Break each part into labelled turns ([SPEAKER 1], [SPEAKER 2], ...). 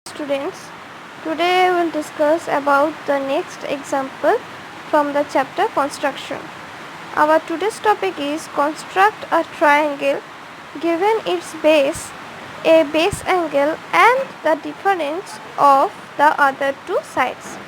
[SPEAKER 1] Students, today we will discuss about the next example from the chapter construction. Our today's topic is construct a triangle given its base, a base angle and the difference of the other two sides.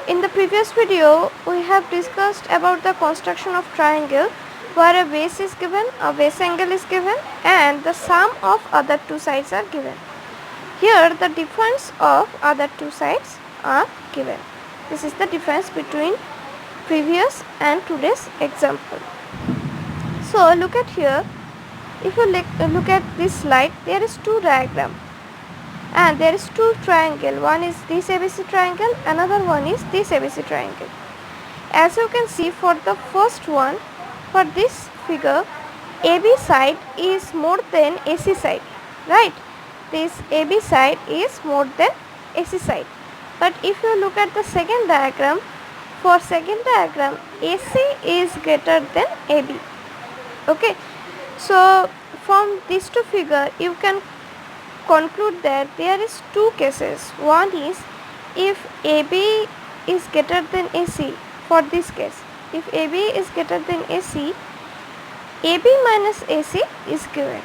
[SPEAKER 1] In the previous video, we have discussed about the construction of triangle where a base is given, a base angle is given and the sum of other two sides are given. Here the difference of other two sides are given. This is the difference between previous and today's example. So look at here, if you look at this slide, there is two diagram and there is two triangle. One is this ABC triangle, another one is this ABC triangle. As you can see, for the first one, for this figure, AB side is more than AC side, right? This AB side is more than AC side. But if you look at the second diagram, for second diagram AC is greater than AB. Okay, so from these two figure you can conclude that there is two cases. One is if AB is greater than AC. For this case, if AB is greater than AC, AB minus AC is given.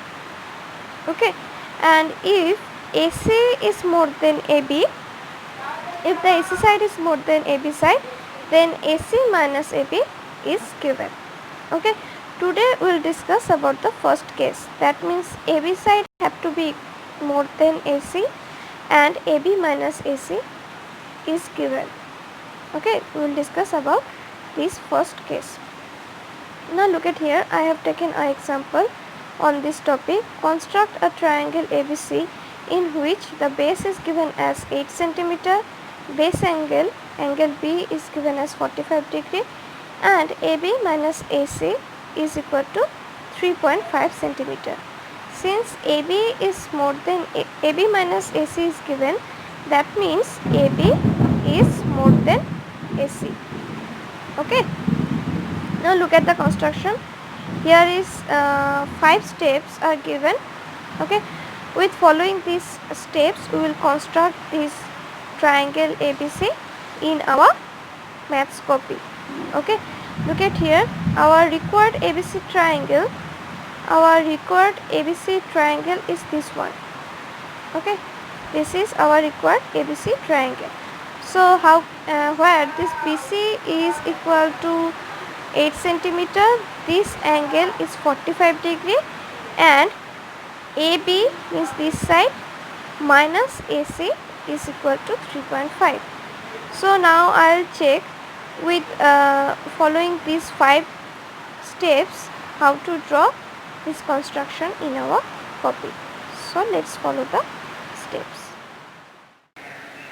[SPEAKER 1] Okay, and if AC is more than AB, if the AC side is more than AB side, then AC minus AB is given. Okay, today we will discuss about the first case. That means AB side have to be more than AC and AB minus AC is given. Okay, we will discuss about this first case. Now look at here, I have taken an example on this topic. Construct a triangle ABC in which the base is given as 8 cm, base angle B is given as 45 degree and AB minus AC is equal to 3.5 cm. Since AB is more than AB minus AC is given, that means AB is more than AC. Okay. Now look at the construction. Here is 5 steps are given. Okay, with following these steps we will construct this triangle ABC in our maths copy. Okay, look at here, our required ABC triangle. Our required ABC triangle is this one. Okay, this is our required ABC triangle. So how where this BC is equal to 8 cm, this angle is 45 degree and AB means this side minus AC is equal to 3.5. So now I will check with following these 5 steps how to draw this construction in our copy. So let's follow the steps.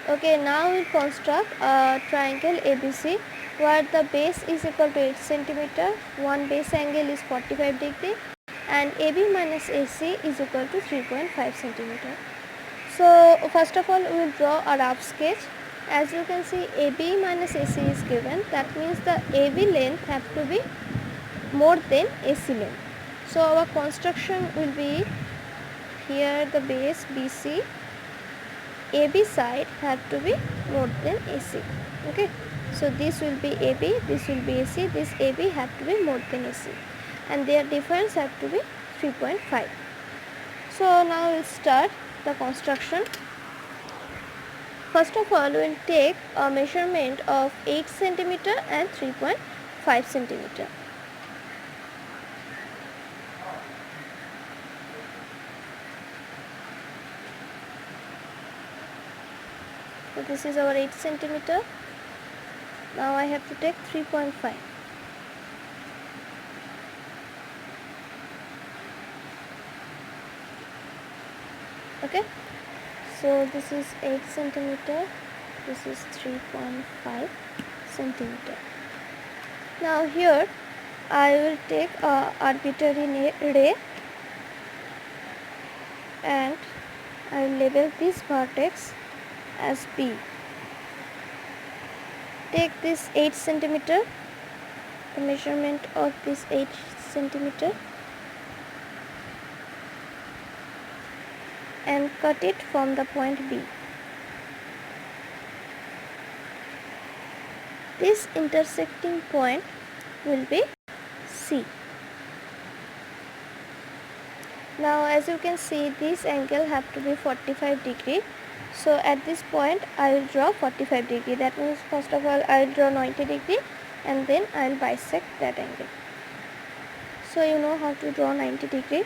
[SPEAKER 1] Okay, now we will construct a triangle ABC where the base is equal to 8 cm, one base angle is 45 degree and AB minus AC is equal to 3.5 cm. So first of all we will draw a rough sketch. As you can see, AB minus AC is given, that means the AB length have to be more than AC length. So our construction will be here, the base BC, AB side have to be more than AC. Okay, so this will be AB, this will be AC, this AB have to be more than AC and their difference have to be 3.5. So now we will start the construction. First of all we will take a measurement of 8 cm and 3.5 cm. So this is our 8 cm. Now I have to take 3.5. Okay, so this is 8 cm, this is 3.5 cm. Now here I will take a arbitrary ray and I will label this vertex as B. Take this 8 cm, the measurement of this 8 cm and cut it from the point B. this intersecting point will be C. Now as you can see, this angle have to be 45 degree. So at this point I will draw 45 degree. That means first of all I will draw 90 degree and then I will bisect that angle. So you know how to draw 90 degree.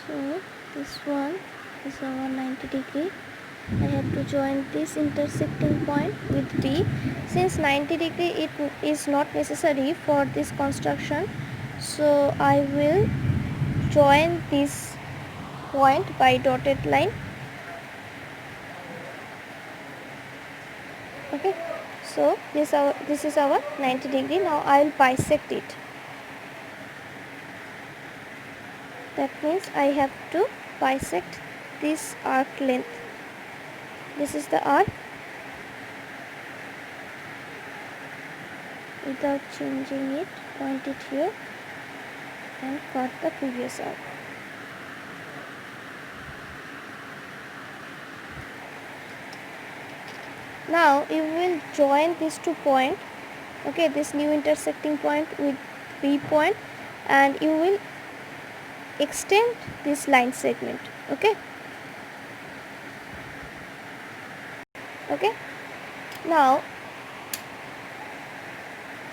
[SPEAKER 1] So this one is our 90 degree. I have to join this intersecting point with B. Since 90 degree it is not necessary for this construction, so I will join this point by dotted line. Okay, so this is our 90 degree. Now I will bisect it. That means I have to bisect this arc length. This is the arc. Without changing it, point it here and cut the previous arc. Now you will join these two points, okay, this new intersecting point with B point, and you will extend this line segment. Okay, now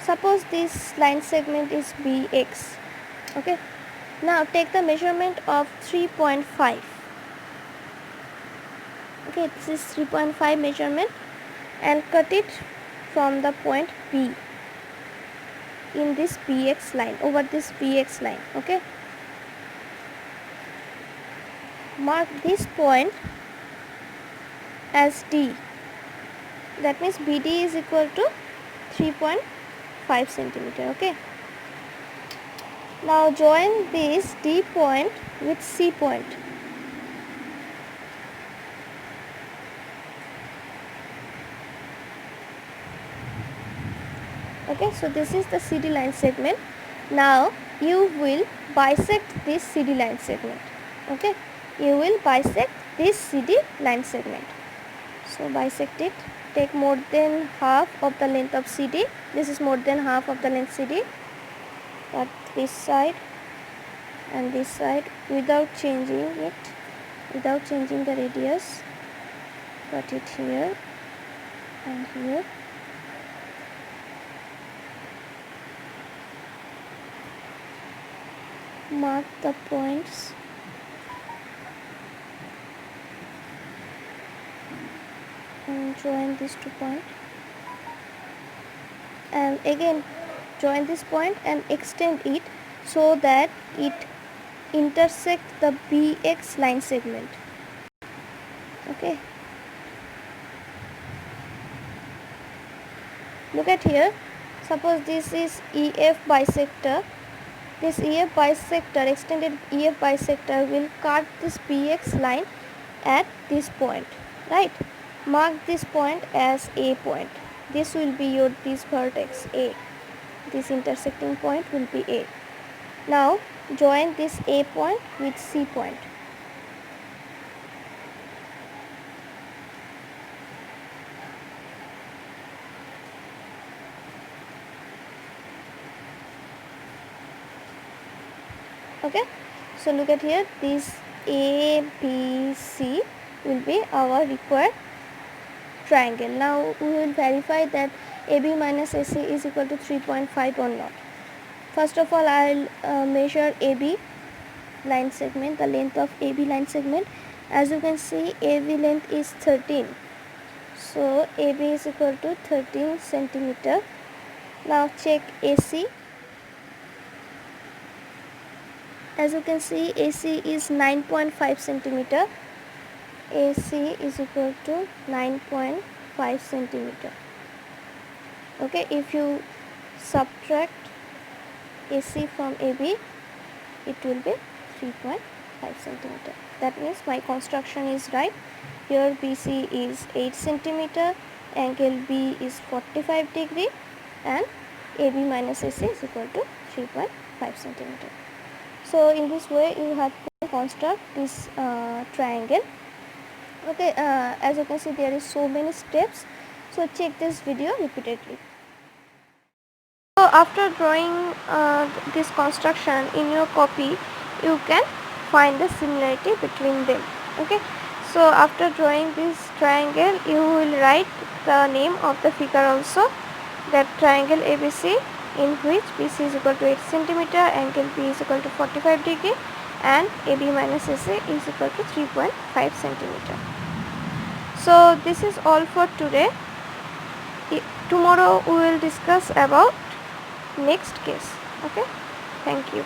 [SPEAKER 1] suppose this line segment is BX. Okay, now take the measurement of 3.5. okay, this is 3.5 measurement, and cut it from the point B in this BX line, over this BX line. Okay, mark this point as D. That means BD is equal to 3.5 centimeter. Okay, now join this D point with C point. Okay, so this is the CD line segment. Now you will bisect this CD line segment. Okay, you will bisect this CD line segment. So bisect it. Take more than half of the length of CD. This is more than half of the length CD. Cut this side and this side without changing it, without changing the radius. Cut it here and here. Mark the points. And join these two points. And again join this point and extend it so that it intersects the BX line segment. Okay. Look at here. Suppose this is EF bisector. This EF bisector, extended EF bisector, will cut this BX line at this point, right? Mark this point as A point. This will be your this vertex A. This intersecting point will be A. Now join this A point with C point. Okay, so look at here, this ABC will be our required triangle. Now we will verify that AB minus AC is equal to 3.5 or not. First of all, I will measure AB line segment, the length of AB line segment. As you can see, AB length is 13. So AB is equal to 13 centimeter. Now check AC. As you can see, AC is 9.5 centimeter. AC is equal to 9.5 centimeter. Okay, if you subtract AC from AB, it will be 3.5 centimeter. That means my construction is right. here BC is 8 centimeter, angle B is 45 degree, and AB minus AC is equal to 3.5 centimeter. So in this way you have to construct this triangle. Okay, as you can see there is so many steps, so check this video repeatedly. So after drawing this construction in your copy, you can find the similarity between them. Okay, so after drawing this triangle, you will write the name of the figure also, that triangle ABC, in which BC is equal to 8 centimeter, angle B is equal to 45 degree, and AB minus AC is equal to 3.5 centimeter. So this is all for today. Tomorrow we will discuss about next case. Okay, thank you.